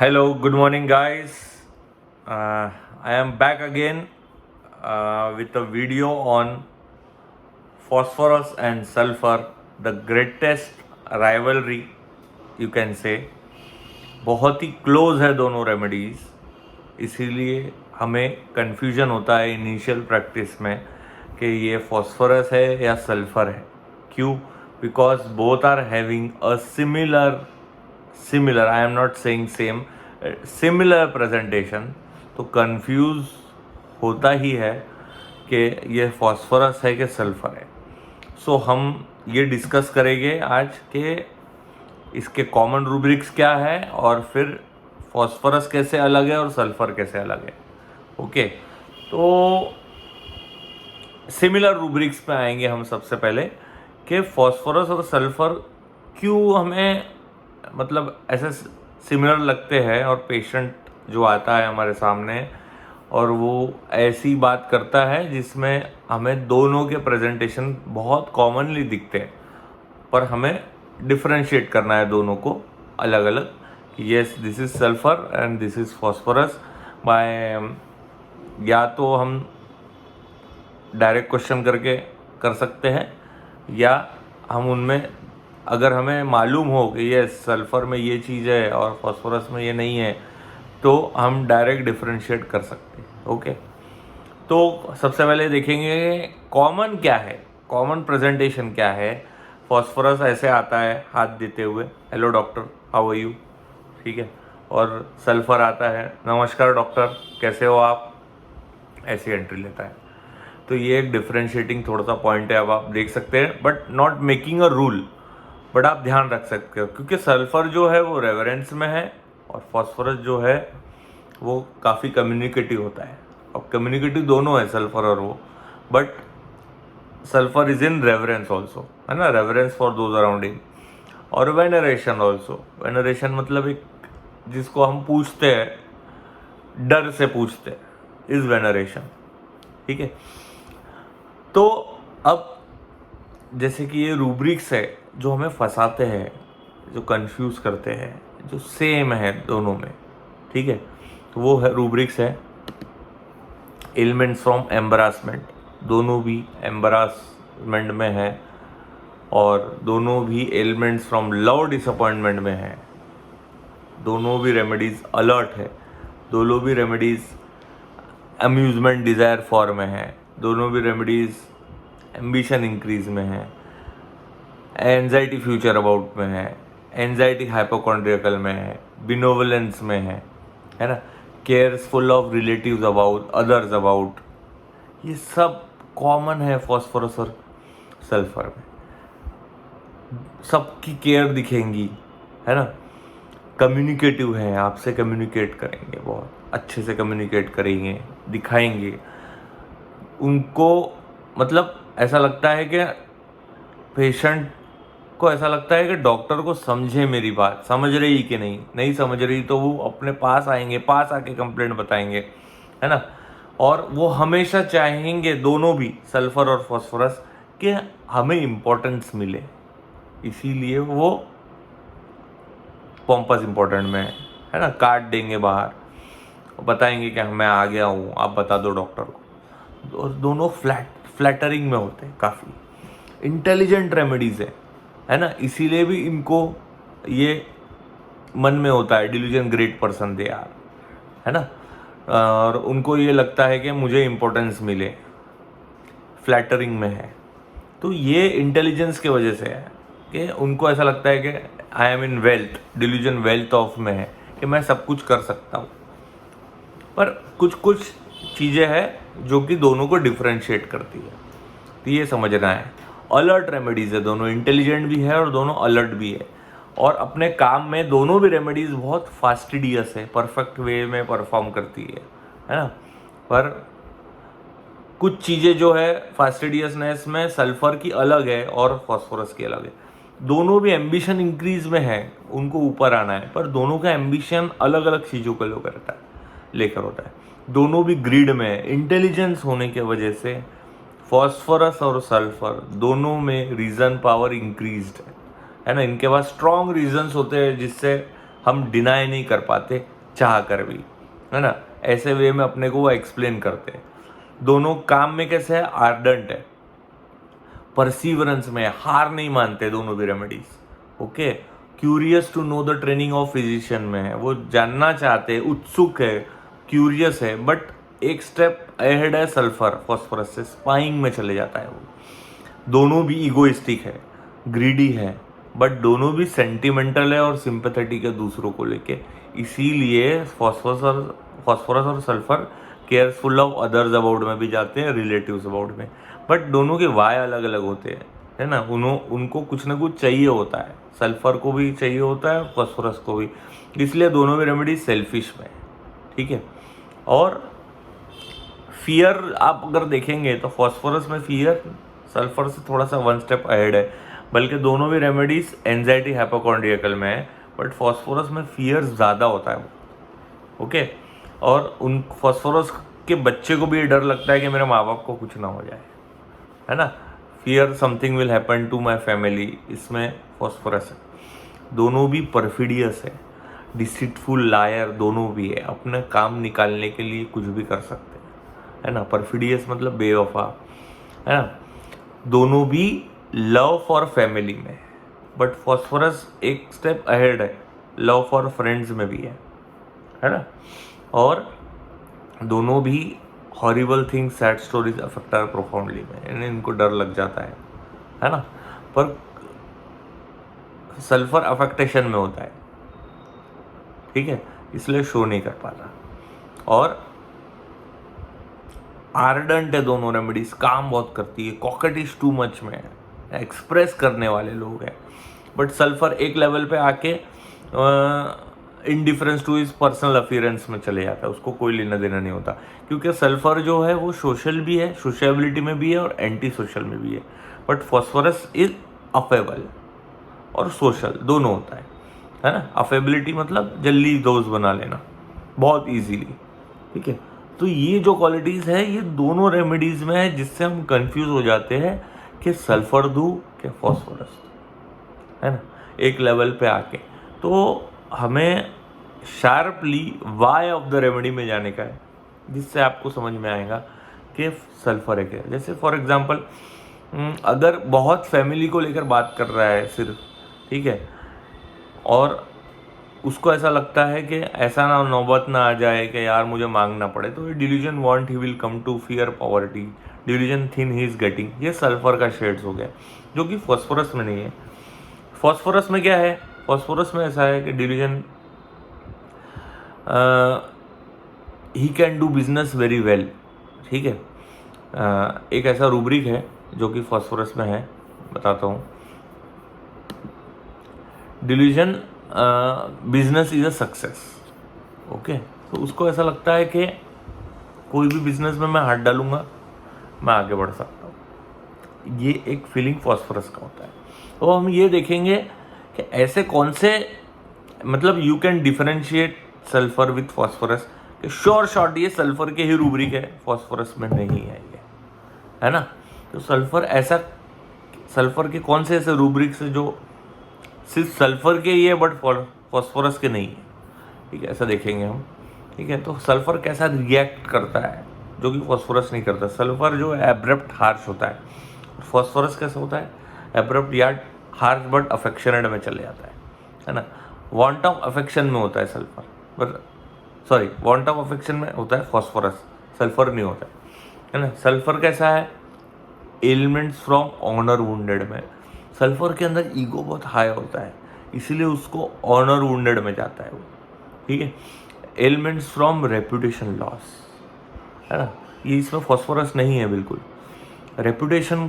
Hello, good morning, guys. I am back again with a video on phosphorus and sulfur, the greatest rivalry, you can say. बहुत ही close है दोनों remedies, इसीलिए हमें confusion होता है initial practice में कि ये फॉस्फोरस है या सल्फर है. क्यों? Because both are having a similar, I am not saying same, similar presentation. तो कंफ्यूज होता ही है कि ये फॉस्फोरस है कि सल्फर है. सो हम ये डिस्कस करेंगे आज कि इसके कॉमन रूब्रिक्स क्या है और फिर फॉस्फोरस कैसे अलग है और सल्फर कैसे अलग है. ओके, तो सिमिलर रूब्रिक्स पे आएंगे हम सबसे पहले कि फॉस्फोरस और सल्फर क्यों हमें मतलब ऐसे सिमिलर लगते हैं और पेशेंट जो आता है हमारे सामने और वो ऐसी बात करता है जिसमें हमें दोनों के प्रेजेंटेशन बहुत कॉमनली दिखते हैं, पर हमें डिफरेंशिएट करना है दोनों को अलग अलग. Yes, this is sulphur and this is phosphorus. बाय या तो हम डायरेक्ट क्वेश्चन करके कर सकते हैं या हम उनमें अगर हमें मालूम हो कि ये सल्फ़र में ये चीज़ है और फॉस्फोरस में ये नहीं है तो हम डायरेक्ट डिफरेंशिएट कर सकते हैं. ओके, तो सबसे पहले देखेंगे कॉमन क्या है, कॉमन प्रेजेंटेशन क्या है. फॉस्फोरस ऐसे आता है हाथ देते हुए, hello doctor, how are you, ठीक है. और सल्फ़र आता है, नमस्कार डॉक्टर, कैसे हो आप, ऐसी एंट्री लेता है. तो ये एक डिफरेंशिएटिंग थोड़ा सा पॉइंट है, अब आप देख सकते हैं, but not making a rule, but आप ध्यान रख सकते हो क्योंकि सल्फ़र जो है वो रेवरेंस में है और फॉस्फोरस जो है वो काफ़ी कम्युनिकेटिव होता है. अब कम्युनिकेटिव दोनों है सल्फ़र और वो, but sulphur is in reverence also, है ना, reverence for those around him. और वेनरेशन ऑल्सो, वेनरेशन मतलब एक जिसको हम पूछते हैं, डर से पूछते हैं, इज वेनरेशन, ठीक है. तो अब जैसे कि ये रूब्रिक्स है जो हमें फंसाते हैं, जो कंफ्यूज करते हैं, जो सेम है दोनों में, ठीक है. तो वो है रूब्रिक्स है एलिमेंट्स फ्रॉम एम्बरासमेंट, दोनों भी एम्बरासमेंट में है और दोनों भी एलिमेंट्स फ्रॉम लव डिसअपॉइंटमेंट में है. दोनों भी रेमेडीज अलर्ट है, दोनों भी रेमेडीज अम्यूजमेंट डिज़ायर फॉर में है, दोनों भी रेमेडीज एम्बिशन इंक्रीज में है, एंजाइटी फ्यूचर अबाउट में है, एंजाइटी हाइपोकॉन्ड्रियकल में है, बिनोवलेंस में है ना, careful of relatives about, others about, ये सब कॉमन है फॉस्फोरस और सल्फर में. सबकी केयर दिखेंगी, है ना, कम्युनिकेटिव है, आपसे कम्युनिकेट करेंगे, बहुत अच्छे से कम्युनिकेट करेंगे, दिखाएंगे उनको. मतलब ऐसा लगता है कि पेशेंट को ऐसा लगता है कि डॉक्टर को समझे मेरी बात, समझ रही कि नहीं समझ रही तो वो अपने पास आएंगे, पास आके कंप्लेंट बताएंगे, है ना. और वो हमेशा चाहेंगे दोनों भी सल्फर और फॉस्फोरस कि हमें इम्पोर्टेंस मिले, इसीलिए वो पॉम्पस इम्पोर्टेंट में है ना, काट देंगे बाहर, बताएंगे कि मैं आ गया हूँ, आप बता दो डॉक्टर को. और दोनों फ्लैटरिंग में होते हैं, काफ़ी इंटेलिजेंट रेमेडीज़ है ना, इसीलिए भी इनको ये मन में होता है delusion great person they are, है ना. और उनको ये लगता है कि मुझे इम्पोर्टेंस मिले, फ्लैटरिंग में है. तो ये इंटेलिजेंस के वजह से है कि उनको ऐसा लगता है कि I am in wealth, delusion wealth of में है कि मैं सब कुछ कर सकता हूँ. पर कुछ कुछ चीज़ें हैं जो कि दोनों को डिफरेंशिएट करती है, तो ये समझना है. अलर्ट रेमेडीज़ है, दोनों इंटेलिजेंट भी है और दोनों अलर्ट भी है, और अपने काम में दोनों भी रेमेडीज़ बहुत फास्टिडियस है, परफेक्ट वे में परफॉर्म करती है ना. पर कुछ चीज़ें जो है फास्टिडियसनेस में सल्फर की अलग है और फॉस्फोरस की अलग है. दोनों भी एम्बिशन इंक्रीज में है, उनको ऊपर आना है, पर दोनों का एम्बिशन अलग अलग चीज़ों को लेकर होता है. दोनों भी ग्रिड में है. इंटेलिजेंस होने की वजह से फॉस्फोरस और सल्फर दोनों में रीज़न पावर इंक्रीज्ड है ना. इनके पास स्ट्रॉन्ग रीजंस होते हैं जिससे हम डिनाई नहीं कर पाते चाह कर भी, है ना। ऐसे वे में अपने को वो एक्सप्लेन करते हैं। दोनों काम में कैसे है, आर्डेंट है, परसिवरेंस में, हार नहीं मानते दोनों भी remedies. Okay, curious to know the training of physician में है, वो जानना चाहते हैं, उत्सुक है, क्यूरियस है, बट एक स्टेप अहेड है सल्फर फॉस्फोरस से, स्पाइंग में चले जाता है वो। दोनों भी इगोइस्टिक है, ग्रीडी है, बट दोनों भी सेंटिमेंटल है और सिंपैथेटिक है दूसरों को लेके। इसीलिए फॉस्फोरस और sulphur careful of others about में भी जाते हैं, रिलेटिव्स अबाउट में, बट दोनों के वाय अलग अलग होते हैं, है ना। उनको कुछ ना कुछ चाहिए होता है, सल्फर को भी चाहिए होता है, फॉस्फोरस को भी, इसलिए दोनों भी रेमेडी सेल्फिश में है, ठीक है। और फियर आप अगर देखेंगे तो फॉस्फोरस में फियर सल्फर से थोड़ा सा वन स्टेप अहेड है, बल्कि दोनों भी रेमेडीज एंजाइटी हाइपोकॉन्ड्रियकल में है, बट फॉस्फोरस में फियर ज़्यादा होता है, ओके। और उन फॉस्फोरस के बच्चे को भी ये डर लगता है कि मेरे माँ बाप को कुछ ना हो जाए, है ना, fear something will happen to my family, इसमें फॉस्फोरस है। दोनों भी परफिडियस है, डिसीटफुल लायर दोनों भी है, अपने काम निकालने के लिए कुछ भी कर सकते हैं, है ना। परफिडियस मतलब बेवफा, है ना। दोनों भी लव फॉर फैमिली में, बट फॉस्फोरस एक स्टेप अहेड है, लव फॉर फ्रेंड्स में भी है ना। और दोनों भी horrible things, sad stories affect our profoundly में, यानी इनको डर लग जाता है ना। पर सल्फर अफेक्टेशन में होता है, ठीक है, इसलिए शो नहीं कर पाता। और आर्डेंट है दोनों रेमेडीज, काम बहुत करती है, कॉकेटिश टू मच में है, एक्सप्रेस करने वाले लोग हैं, बट सल्फर एक लेवल पे आके indifference two is personal appearance में चले जाता है, उसको कोई लेना देना नहीं होता, क्योंकि सल्फर जो है वो सोशल भी है, सोशेबिलिटी में भी है और एंटी सोशल में भी है, बट फॉस्फोरस इज अफेबल और सोशल दोनों होता है ना। अफेबिलिटी मतलब जल्दी दोस्त बना लेना बहुत इजीली, ठीक है। तो ये जो क्वालिटीज़ है ये दोनों रेमेडीज़ में है, जिससे हम कंफ्यूज हो जाते हैं कि सल्फर दूँ कि फॉस्फोरस, है ना, एक लेवल पे आके। तो हमें sharply why of the remedy में जाने का है, जिससे आपको समझ में आएगा कि सल्फर है क्या। जैसे फॉर एग्जांपल अगर बहुत फैमिली को लेकर बात कर रहा है सिर्फ, ठीक है, और उसको ऐसा लगता है कि ऐसा ना नौबत ना आ जाए कि यार मुझे मांगना पड़े, तो ये delusion want he will come to fear poverty, delusion thin he is getting, ये सल्फर का शेड्स हो गया, जो कि फॉस्फोरस में नहीं है। फॉस्फोरस में क्या है, फॉस्फोरस में ऐसा है कि delusion he can do business very well, ठीक है। एक ऐसा रूब्रिक है जो कि फॉस्फोरस में है, बताता हूँ। Delusion business is a success, okay. तो उसको ऐसा लगता है कि कोई भी बिजनेस में मैं हाथ डालूंगा मैं आगे बढ़ सकता हूँ, ये एक फीलिंग फॉस्फोरस का होता है। तो हम ये देखेंगे कि ऐसे कौन से, मतलब you can differentiate sulphur with phosphorus, कि श्योर शॉर्ट ये सल्फर के ही रूब्रिक है, फॉस्फोरस में नहीं है ये, है ना। तो सल्फर के कौन से ऐसे रूब्रिक्स है जो सिर्फ सल्फर के ही है बट फॉस्फोरस के नहीं है, ठीक है, ऐसा देखेंगे हम, ठीक है। तो सल्फर कैसा रिएक्ट करता है जो कि फॉस्फोरस नहीं करता। सल्फर जो है एब्रप्ट हार्श होता है, फॉस्फोरस कैसा होता है, एब्रप्ट या हार्श बट अफेक्शनेट में चले जाता है ना। वांट ऑफ अफेक्शन में होता है सल्फर, पर सॉरी वांट ऑफ अफेक्शन में होता है फॉस्फोरस, सल्फर नहीं होता है ना। सल्फर कैसा है, एलिमेंट्स फ्रॉम ऑनर वुंडेड में, सल्फर के अंदर ईगो बहुत हाई होता है, इसीलिए उसको ऑनर वुंडेड में जाता है वो, ठीक है। एलिमेंट्स फ्रॉम रेपुटेशन लॉस, है ना, ये इसमें फॉस्फोरस नहीं है बिल्कुल। रेपुटेशन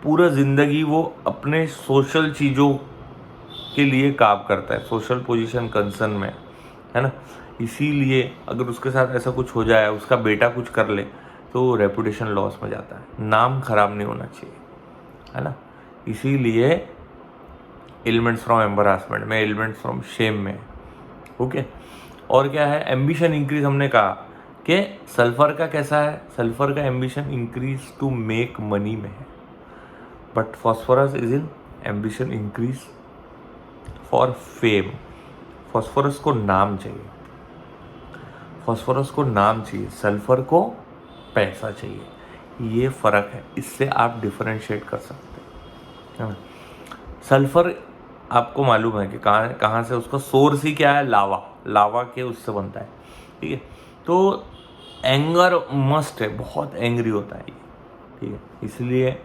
पूरा ज़िंदगी वो अपने सोशल चीज़ों के लिए काम करता है, सोशल पोजीशन कंसर्न में, है ना। इसीलिए अगर उसके साथ ऐसा कुछ हो जाए, उसका बेटा कुछ कर ले, तो रेपुटेशन लॉस में जाता है, नाम खराब नहीं होना चाहिए, है ना। इसीलिए एलिमेंट्स फ्रॉम एम्बरासमेंट में, एलिमेंट्स फ्रॉम शेम में, ओके। और क्या है, एम्बिशन इंक्रीज, हमने कहा कि सल्फर का कैसा है, सल्फर का ambition increase to make money में है, but phosphorus is in ambition increase for fame, phosphorus को नाम चाहिए, फॉस्फोरस को नाम चाहिए, सल्फर को पैसा चाहिए। ये फ़र्क है, इससे आप डिफरेंशिएट कर सकते हैं, है ना। सल्फर आपको मालूम है कि कहाँ से उसका सोर्स ही क्या है, लावा के उससे बनता है, ठीक है। तो एंगर मस्ट है, बहुत एंग्री होता है ये, ठीक है। इसलिए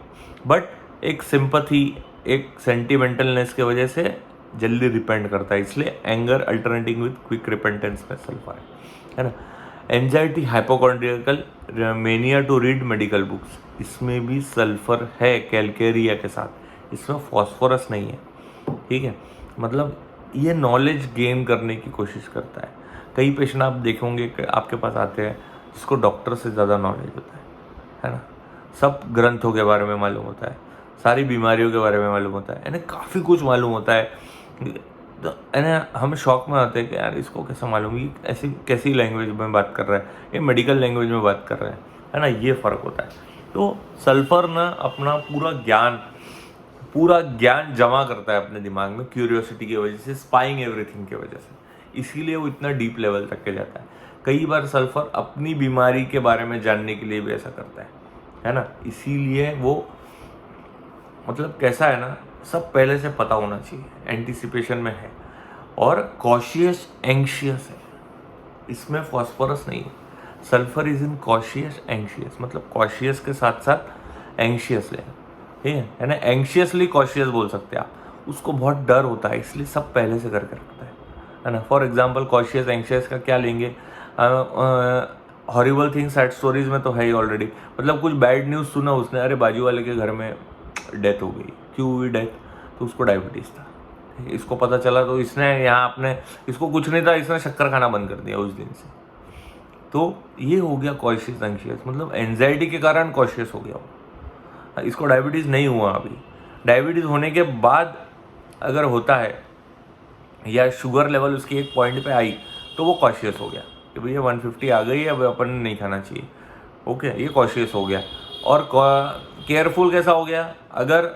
बट एक सिंपथी, एक सेंटिमेंटलनेस की वजह से जल्दी रिपेंट करता है, इसलिए anger alternating with quick repentance में सल्फर है ना। Anxiety, hypochondriacal, mania to read medical books, इसमें भी सल्फर है कैलकेरिया के साथ, इसमें फॉस्फोरस नहीं है, ठीक है। मतलब ये नॉलेज गेन करने की कोशिश करता है। कई पेशेंट आप देखेंगे कि आपके पास आते हैं जिसको डॉक्टर से ज़्यादा नॉलेज होता है ना। सब ग्रंथों के बारे में मालूम होता है, सारी बीमारियों के बारे में मालूम होता है, यानी काफ़ी कुछ मालूम होता है। तो यानी हम शौक में आते हैं कि यार इसको कैसे मालूम, ये ऐसी कैसी लैंग्वेज में बात कर रहा है, ये मेडिकल लैंग्वेज में बात कर रहा है ना। ये फ़र्क होता है। तो सल्फर ना अपना पूरा ज्ञान जमा करता है अपने दिमाग में क्यूरियोसिटी की वजह से, स्पाइंग एवरीथिंग की वजह से, इसीलिए वो इतना डीप लेवल तक के जाता है। कई बार सल्फर अपनी बीमारी के बारे में जानने के लिए भी ऐसा करता है ना। इसीलिए वो मतलब कैसा है ना, सब पहले से पता होना चाहिए, एंटिसिपेशन में है, और कॉशियस एंग्शियस है। इसमें फॉस्फोरस नहीं है, sulphur is in cautious anxious, मतलब कॉशियस के साथ साथ एंग्शियस है, ठीक है ना। एंग्शियसली कॉशियस बोल सकते हैं आप, उसको बहुत डर होता है, इसलिए सब पहले से करके रखता है ना। फॉर एग्जाम्पल कॉशियस एंग्शियस का क्या लेंगे, हॉरिबल थिंग्स, सैड स्टोरीज में तो है ही ऑलरेडी, मतलब कुछ बैड न्यूज़ सुना उसने, अरे बाजू वाले के घर में डेथ हो गई, क्यों हुई डेथ, तो उसको डायबिटीज़ था, इसको पता चला तो इसने यहाँ अपने, इसको कुछ नहीं था, इसने शक्कर खाना बंद कर दिया उस दिन से। तो ये हो गया कॉशियस एंग्शियस, मतलब एंजाइटी के कारण कॉशियस हो गया वो। इसको डायबिटीज़ नहीं हुआ अभी, डायबिटीज़ होने के बाद अगर होता है या शुगर लेवल उसकी एक पॉइंट पे आई तो वो कॉशियस हो गया कि भैया 150 आ गई है, अब अपन नहीं खाना चाहिए, ओके, ये कॉशियस हो गया। और केयरफुल कैसा हो गया, अगर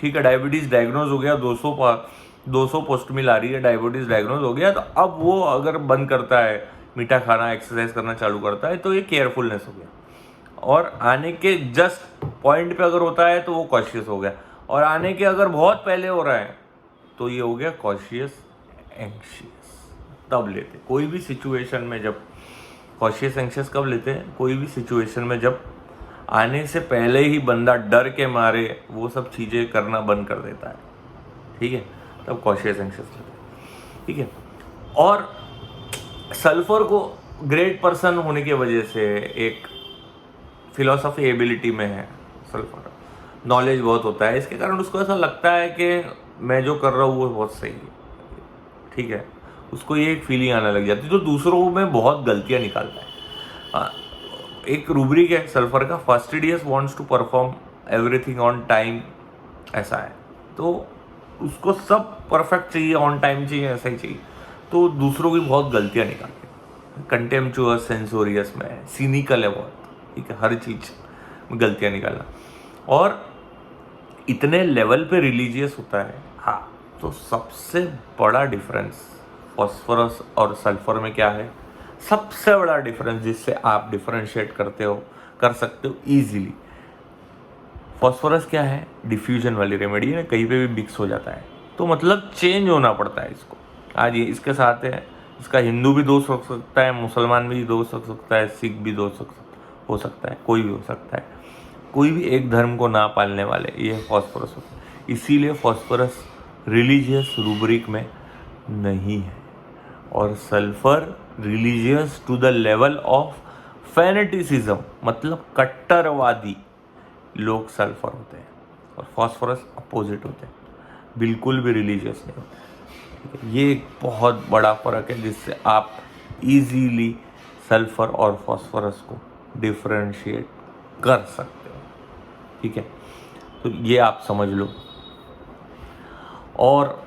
ठीक है डायबिटीज़ डायग्नोज हो गया, 200 पोस्ट मिल आ रही है, डायबिटीज़ डायग्नोज हो गया, तो अब वो अगर बंद करता है मीठा खाना, एक्सरसाइज करना चालू करता है, तो ये केयरफुलनेस हो गया। और आने के जस्ट पॉइंट पे अगर होता है तो वो कॉशियस हो गया, और आने के अगर बहुत पहले हो रहा है तो ये हो गया कॉशियस एंग्शियस। तब लेते कोई भी सिचुएशन में, जब कॉशियस एंग्शियस कब लेते हैं, कोई भी सिचुएशन में जब आने से पहले ही बंदा डर के मारे वो सब चीज़ें करना बंद कर देता है, ठीक है, तब कॉशियस एंग्शियस लेते हैं, ठीक है। और सल्फर को ग्रेट पर्सन होने की वजह से एक फिलॉसफी एबिलिटी में है, सल्फर नॉलेज बहुत होता है, इसके कारण उसको ऐसा लगता है कि मैं जो कर रहा हूँ वो बहुत सही है, ठीक है, उसको ये एक फीलिंग आने लग जाती है, तो दूसरों में बहुत गलतियाँ निकालता है। एक रूब्रिक है सल्फर का, fastidious wants to perform everything on time, ऐसा है, तो उसको सब परफेक्ट चाहिए, ऑन टाइम चाहिए, ऐसा ही चाहिए, तो दूसरों की बहुत गलतियाँ निकालते हैं। कंटेम्पचुअस, सेंसोरियस में है, सीनिकल है बहुत, ठीक है, हर चीज़ में गलतियाँ निकालना, और इतने लेवल पे रिलीजियस होता है। हाँ, तो सबसे बड़ा डिफरेंस फॉस्फोरस और सल्फर में क्या है, सबसे बड़ा डिफरेंस जिससे आप डिफरेंशिएट कर सकते हो इजीली, फॉस्फोरस क्या है, डिफ्यूजन वाली रेमेडी है, कहीं पे भी मिक्स हो जाता है, तो मतलब चेंज होना पड़ता है इसको। आज ये इसके साथ है, इसका हिंदू भी दोस्त हो सकता है, मुसलमान भी दोस्त हो सकता है, सिख भी दोस्त हो सकता है, कोई भी हो सकता है, कोई भी एक धर्म को ना पालने वाले, ये फॉस्फोरस होता है। इसीलिए फॉस्फोरस रिलीजियस रूब्रिक में नहीं है, और sulphur religious to the level of fanaticism, मतलब कट्टरवादी लोग सल्फर होते हैं, और फॉस्फोरस अपोजिट होते हैं, बिल्कुल भी रिलीजियस नहीं होते। ये एक बहुत बड़ा फ़र्क है जिससे आप इजीली सल्फर और फॉस्फोरस को डिफरेंशिएट कर सकते हो, ठीक है, तो ये आप समझ लो। और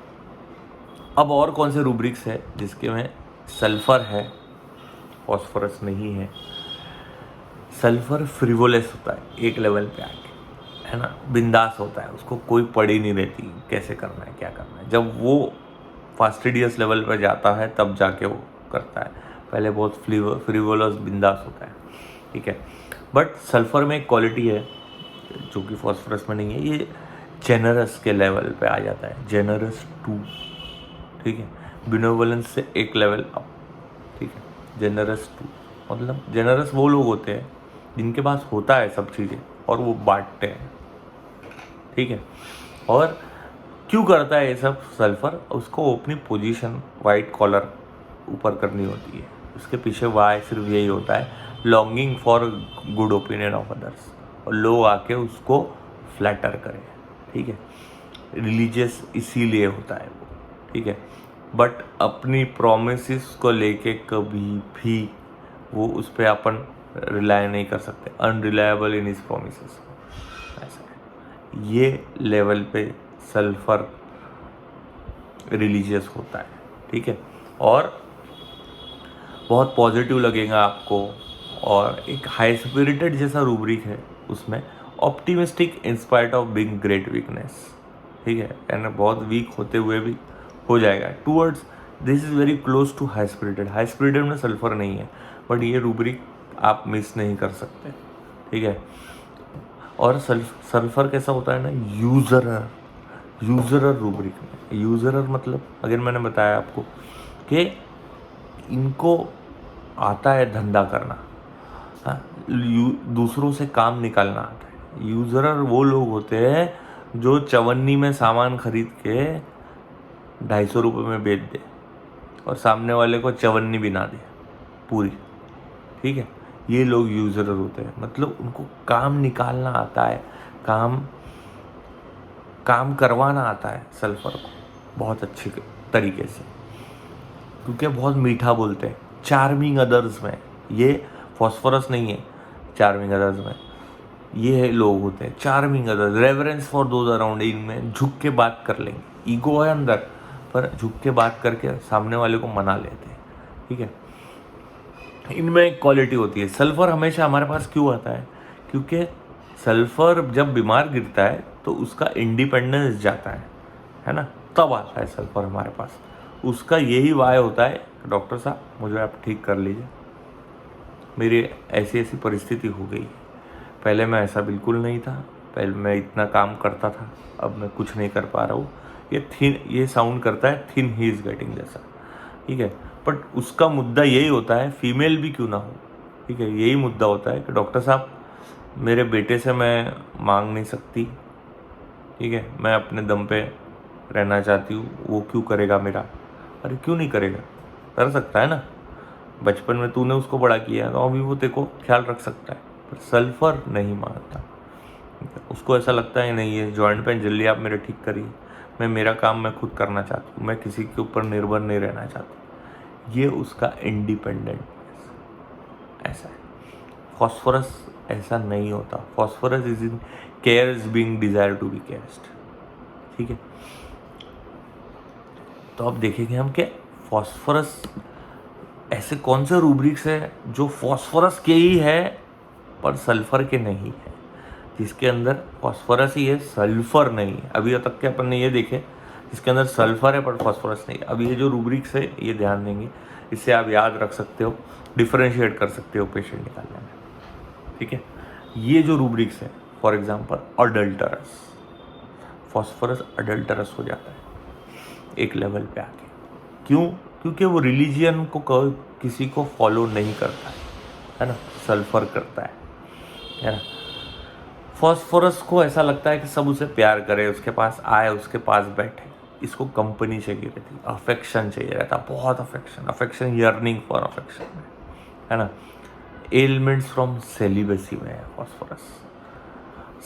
अब और कौन से रूब्रिक्स है जिसके में सल्फर है, फॉस्फोरस नहीं है। सल्फर फ्रिवोलेस होता है एक लेवल पे आके, है ना, बिंदास होता है, उसको कोई पड़ी नहीं रहती कैसे करना है क्या करना है। जब वो फास्टिडियस लेवल पर जाता है तब जाके वो करता है, पहले बहुत फ्रीवोलस बिंदास होता है, ठीक है। बट सल्फर में एक क्वालिटी है जो कि फॉस्फोरस में नहीं है, ये जेनरस के लेवल पे आ जाता है, जेनरस 2, ठीक है, बिनोवलेंस से एक लेवल अप, ठीक है। जेनरस 2 मतलब जेनरस वो लोग होते हैं जिनके पास होता है सब चीज़ें और वो बांटते हैं, ठीक है। और क्यों करता है ये सब सल्फर? उसको अपनी पोजीशन वाइट कॉलर ऊपर करनी होती है, उसके पीछे वाई सिर्फ यही होता है, longing for good opinion of others, और लोग आके उसको फ्लैटर करें, ठीक है। रिलीजियस इसीलिए होता है वो, ठीक है। बट अपनी प्रोमिस को लेके कभी भी वो उस पर अपन रिलाय नहीं कर सकते, अनरिलायबल इन हिज प्रोमिसेस, ऐसा है। ये लेवल पे सल्फर रिलीजियस होता है, ठीक है। और बहुत पॉजिटिव लगेगा आपको, और एक हाई स्पिरिटेड जैसा रूब्रिक है उसमें, optimistic in spite of being great weakness, ठीक है। यानी बहुत वीक होते हुए भी हो जाएगा towards, this is very close to high spirited. High spirited में सल्फर नहीं है, बट ये रूब्रिक आप मिस नहीं कर सकते, ठीक है। और सल्फर कैसा होता है ना, यूजरर रूब्रिक में। यूजरर मतलब अगर मैंने बताया आपको कि इनको आता है धंधा करना, हाँ, दूसरों से काम निकालना आता है। यूजरर वो लोग होते हैं जो चवन्नी में सामान खरीद के 250 रुपये में बेच दे और सामने वाले को चवन्नी बिना दे पूरी, ठीक है। ये लोग यूजरर होते हैं, मतलब उनको काम निकालना आता है, काम करवाना आता है सल्फर को बहुत अच्छे तरीके से, क्योंकि बहुत मीठा बोलते हैं। चार्मिंग अदर्स में ये फॉस्फोरस नहीं है, चार्मिंग अदर्स में ये लोग होते हैं charming others, reverence for those around, इनमें झुक के बात कर लेंगे, ईगो है अंदर पर झुक के बात करके सामने वाले को मना लेते हैं, ठीक है। इनमें एक क्वालिटी होती है। सल्फर हमेशा हमारे पास क्यों आता है? क्योंकि सल्फर जब बीमार गिरता है तो उसका इंडिपेंडेंस जाता है ना, तब आता है सल्फर हमारे पास। उसका यही वाय होता है, डॉक्टर साहब मुझे आप ठीक कर लीजिए, मेरी ऐसी ऐसी परिस्थिति हो गई, पहले मैं ऐसा बिल्कुल नहीं था, पहले मैं इतना काम करता था, अब मैं कुछ नहीं कर पा रहा हूँ। ये साउंड करता है थिन ही इज़ गेटिंग जैसा, ठीक है। बट उसका मुद्दा यही होता है, फीमेल भी क्यों ना हो, ठीक है, यही मुद्दा होता है कि डॉक्टर साहब मेरे बेटे से मैं मांग नहीं सकती, ठीक है, मैं अपने दम पे रहना चाहती हूँ, वो क्यों करेगा मेरा? अरे क्यों नहीं करेगा, कर सकता है ना, बचपन में तूने उसको बड़ा किया तो अभी वो तेरे को ख्याल रख सकता है। पर सल्फर नहीं मानता, उसको ऐसा लगता है नहीं, ये जॉइंट पेन जल्दी आप मेरे ठीक करिए, मैं मेरा काम मैं खुद करना चाहता हूँ, मैं किसी के ऊपर निर्भर नहीं रहना चाहता। ये उसका इंडिपेंडेंट ऐसा है। फॉस्फोरस ऐसा नहीं होता, phosphorus is in cares being desire to be cared, ठीक है। तो अब देखेंगे हम कि फॉस्फोरस ऐसे कौन से रूब्रिक्स है जो फॉस्फोरस के ही है पर सल्फर के नहीं है, जिसके अंदर फॉस्फोरस ही है सल्फर नहीं है। अभी तक के अपन ने ये देखे जिसके अंदर सल्फर है पर फॉस्फोरस नहीं है। अब ये जो रूब्रिक्स है ये ध्यान देंगे, इससे आप याद रख सकते हो, डिफरेंशिएट कर सकते हो पेशेंट निकालने में, ठीक है। ये जो रूब्रिक्स है, फॉर एग्जांपल अडल्टरस, फॉस्फोरस अडल्टरस हो जाता है एक लेवल पे आके। क्यों? क्योंकि वो रिलीजियन को किसी को फॉलो नहीं करता है ना, सल्फर करता है ना। फॉस्फोरस को ऐसा लगता है कि सब उसे प्यार करे, उसके पास आए, उसके पास बैठे, इसको कंपनी चाहिए रहती, अफेक्शन चाहिए रहता, बहुत अफेक्शन, यर्निंग फॉर अफेक्शन है ना। एलिमेंट्स फ्रॉम सेलिबेसी में है फॉस्फोरस।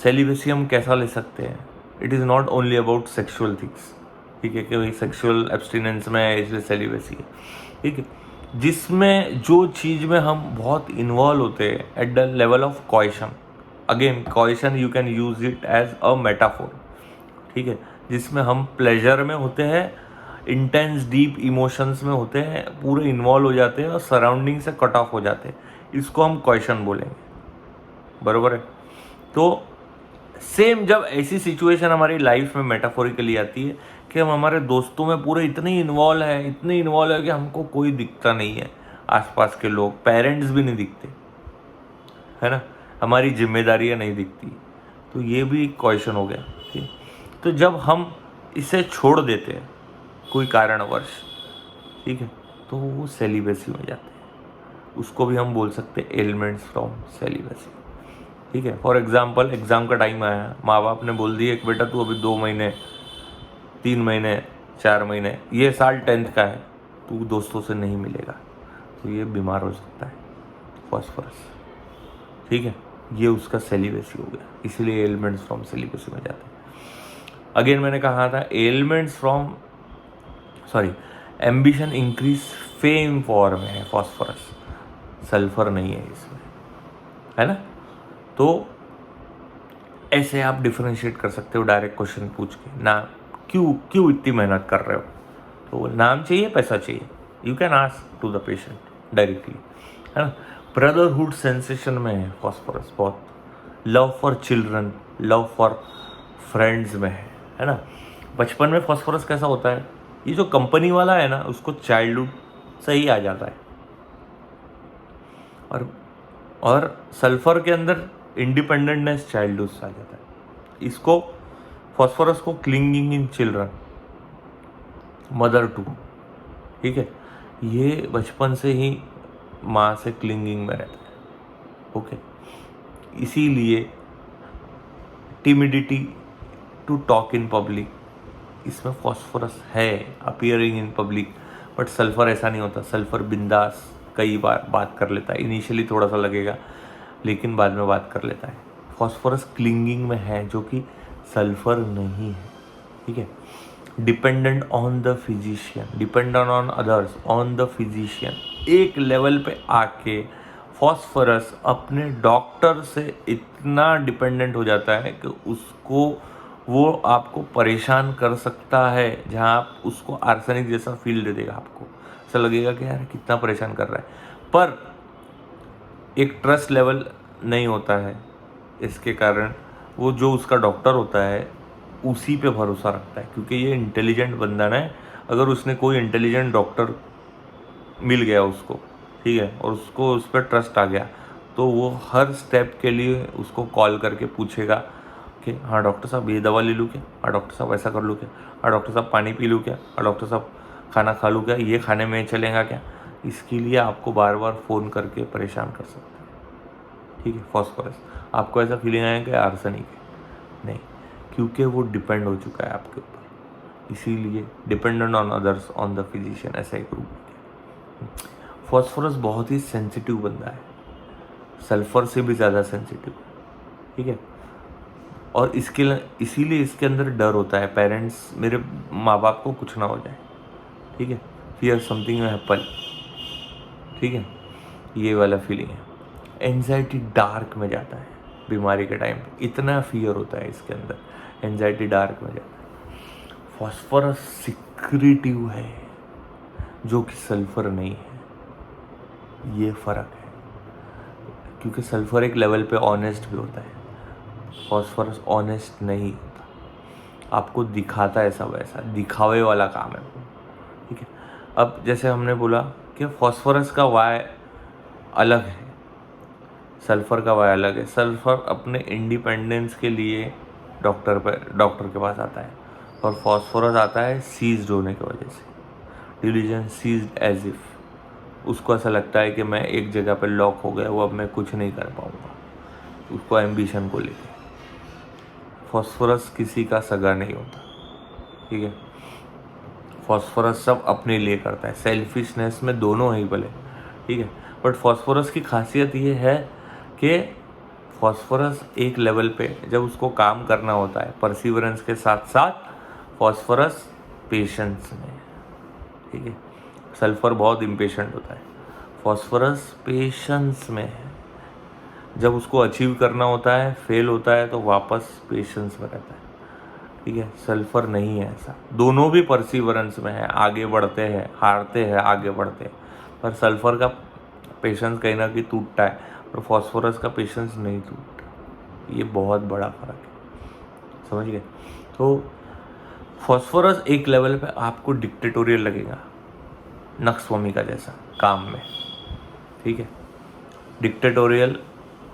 सेलिबेसी हम कैसा ले सकते हैं? It is not only about sexual things, ठीक है, कि भाई सेक्सुअल एब्सटिनेंस में है इसलिए सेलिबेसी है, ठीक है। जिसमें जो चीज़ में हम बहुत इन्वॉल्व होते हैं at the level of coercion, again coercion you can use it as a metaphor, ठीक है, जिसमें हम प्लेजर में होते हैं, इंटेंस डीप इमोशंस में होते हैं, पूरे इन्वॉल्व हो जाते हैं और सराउंडिंग से कट ऑफ हो जाते हैं, इसको हम कॉइशन बोलेंगे, बराबर है। तो सेम जब ऐसी सिचुएशन हमारी लाइफ में मेटाफोरिकली आती है कि हम हमारे दोस्तों में पूरे इतने इन्वॉल्व है कि हमको कोई दिखता नहीं है, आसपास के लोग, पेरेंट्स भी नहीं दिखते, है ना, हमारी जिम्मेदारियां नहीं दिखती, तो ये भी एक क्वेश्चन हो गया। ठीक, तो जब हम इसे छोड़ देते हैं कोई कारणवश, ठीक है, तो वो सेलिबेसी में जाते हैं, उसको भी हम बोल सकते हैं एलिमेंट्स फ्रॉम सेलिबेसी। ठीक है, फॉर एग्जाम्पल एग्ज़ाम का टाइम आया, माँ बाप ने बोल दिया कि बेटा तू अभी 2 महीने 3 महीने 4 महीने, ये साल 10th का है, तू दोस्तों से नहीं मिलेगा, तो ये बीमार हो सकता है, फॉस्फोरस। ठीक है, ये उसका सेलिबेसी हो गया, इसलिए एलिमेंट्स फ्रॉम सेलिबेसी में जाते हैं। अगेन मैंने कहा था elements from ambition increase fame form है फॉस्फोरस, सल्फर नहीं है इसमें, है ना। तो ऐसे आप डिफरेंशिएट कर सकते हो डायरेक्ट क्वेश्चन पूछ के ना, क्यों इतनी मेहनत कर रहे हो, तो नाम चाहिए पैसा चाहिए, you can ask to the patient directly, है ना। ब्रदरहुड सेंसेशन में है फॉस्फोरस बहुत, love for children, love for friends में है ना। बचपन में फॉस्फोरस कैसा होता है, ये जो कंपनी वाला है ना उसको चाइल्डहुड से ही आ जाता है, और सल्फर के अंदर इंडिपेंडेंटनेस चाइल्डहुड से आ जाता है। इसको फॉस्फोरस को clinging in children, mother too, ठीक है, ये बचपन से ही माँ से क्लिंगिंग में रहता है। ओके, इसीलिए timidity to talk in public, इसमें फॉस्फोरस है, appearing in public, but sulphur ऐसा नहीं होता। सल्फर बिंदास कई बार बात कर लेता है, इनिशियली थोड़ा सा लगेगा लेकिन बाद में बात कर लेता है। फॉस्फोरस क्लिंगिंग में है जो कि सल्फर नहीं है। ठीक है, dependent on the physician, dependent on others, on the physician, एक लेवल पे आके फॉस्फोरस अपने डॉक्टर से इतना डिपेंडेंट हो जाता है कि उसको वो आपको परेशान कर सकता है, जहाँ आप उसको आर्सेनिक जैसा फील दे देगा, आपको ऐसा लगेगा कि यार कितना परेशान कर रहा है, पर एक ट्रस्ट लेवल नहीं होता है, इसके कारण वो जो उसका डॉक्टर होता है उसी पे भरोसा रखता है, क्योंकि ये इंटेलिजेंट बंदा ना है। अगर उसने कोई इंटेलिजेंट डॉक्टर मिल गया उसको, ठीक है, और उसको उस पर ट्रस्ट आ गया, तो वो हर स्टेप के लिए उसको कॉल करके पूछेगा कि हाँ डॉक्टर साहब ये दवा ले लूँ क्या, हाँ डॉक्टर साहब ऐसा कर लूँ क्या, हाँ डॉक्टर साहब पानी पी लूँ क्या, हाँ डॉक्टर साहब खाना खा लूँ क्या, ये खाने में चलेगा क्या। इसके लिए आपको बार बार फ़ोन करके परेशान कर सकते हैं। ठीक है, फॉस्फोरस आपको ऐसा फीलिंग आया कि आर्सेनिक है, नहीं, क्योंकि वो डिपेंड हो चुका है आपके ऊपर, इसीलिए dependent on others, on the physician, ऐसा एक ग्रुप। फॉस्फोरस बहुत ही सेंसिटिव बंदा है, सल्फर से भी ज़्यादा सेंसिटिव। ठीक है, और इसीलिए इसके अंदर डर होता है, पेरेंट्स, मेरे माँ बाप को कुछ ना हो जाए। ठीक है, फियर समथिंग हैपन। ठीक है, ये वाला फीलिंग है। एंजाइटी डार्क में जाता है बीमारी के टाइम पे, इतना फियर होता है इसके अंदर, एंजाइटी डार्क में जाता है। फॉस्फोरस सिक्रेटिव है जो कि सल्फर नहीं है, ये फ़र्क है, क्योंकि सल्फर एक लेवल पे ऑनेस्ट भी होता है, फॉस्फोरस ऑनेस्ट नहीं होता, आपको दिखाता है सब, ऐसा दिखावे वाला काम है। ठीक है, अब जैसे हमने बोला कि फॉस्फोरस का वाई अलग है, सल्फ़र का वाई अलग है। सल्फ़र अपने इंडिपेंडेंस के लिए डॉक्टर के पास आता है, और फॉस्फोरस आता है सीज्ड होने की वजह से, डिलीजन सीज्ड एज इफ, उसको ऐसा लगता है कि मैं एक जगह पर लॉक हो गया, वो अब मैं कुछ नहीं कर पाऊँगा, उसको एम्बिशन को लेकर। फॉस्फोरस किसी का सगा नहीं होता। ठीक है, फॉस्फोरस सब अपने लिए करता है, सेल्फिशनेस में दोनों है भले। ठीक है, बट फॉस्फोरस की खासियत ये है कि फॉस्फोरस एक लेवल पे जब उसको काम करना होता है, परसिवरेंस के साथ साथ फॉस्फोरस पेशेंस में। ठीक है, सल्फर बहुत इम्पेशेंट होता है, फॉस्फोरस पेशेंस में है, जब उसको अचीव करना होता है, फेल होता है तो वापस पेशेंस में रहता है। ठीक है, सल्फर नहीं है ऐसा, दोनों भी परसिवरेंस में है, आगे बढ़ते हैं, हारते हैं, आगे बढ़ते हैं, पर सल्फर का पेशेंस कहीं ना कहीं टूटता है, और फॉस्फोरस का पेशेंस नहीं टूटता। ये बहुत बड़ा फ़र्क है। समझ गए। तो फॉस्फोरस एक लेवल पे आपको डिक्टेटोरियल लगेगा, नक्सवामी का जैसा काम में, ठीक है। Dictatorial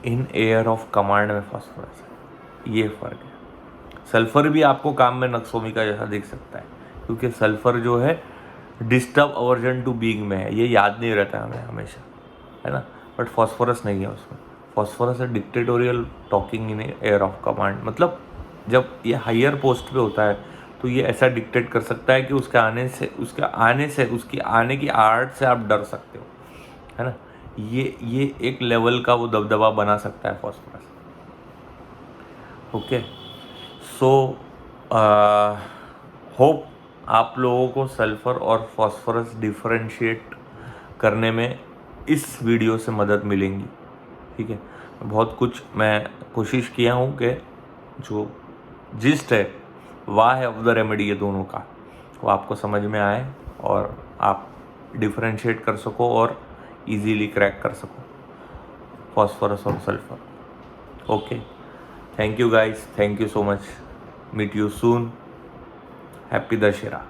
in air of command में फॉस्फोरस है, ये फ़र्क है। सल्फर भी आपको काम में नक्सवामी का जैसा दिख सकता है, क्योंकि सल्फर जो है डिस्टर्ब अवर्जन टू बीइंग में है, ये याद नहीं रहता है हमें हमेशा, है ना। बट फॉस्फोरस नहीं है उसमें। फॉस्फोरस है dictatorial talking in air of command, मतलब जब ये हायर पोस्ट पे होता है तो ये ऐसा डिक्टेट कर सकता है कि उसके उसकी आने की आर्ट से आप डर सकते हो, है ना। ये एक लेवल का वो दबदबा बना सकता है फॉस्फोरस। ओके, सो होप आप लोगों को सल्फर और फॉस्फोरस डिफरेंशिएट करने में इस वीडियो से मदद मिलेंगी, ठीक है। बहुत कुछ मैं कोशिश किया हूँ कि जो जिस्ट है वाह है ऑफ द रेमेडी ये दोनों का, वो आपको समझ में आए और आप डिफरेंशिएट कर सको और इजीली क्रैक कर सको फॉस्फोरस और sulphur. Okay, thank you guys, thank you so much, meet you soon, happy Dussehra.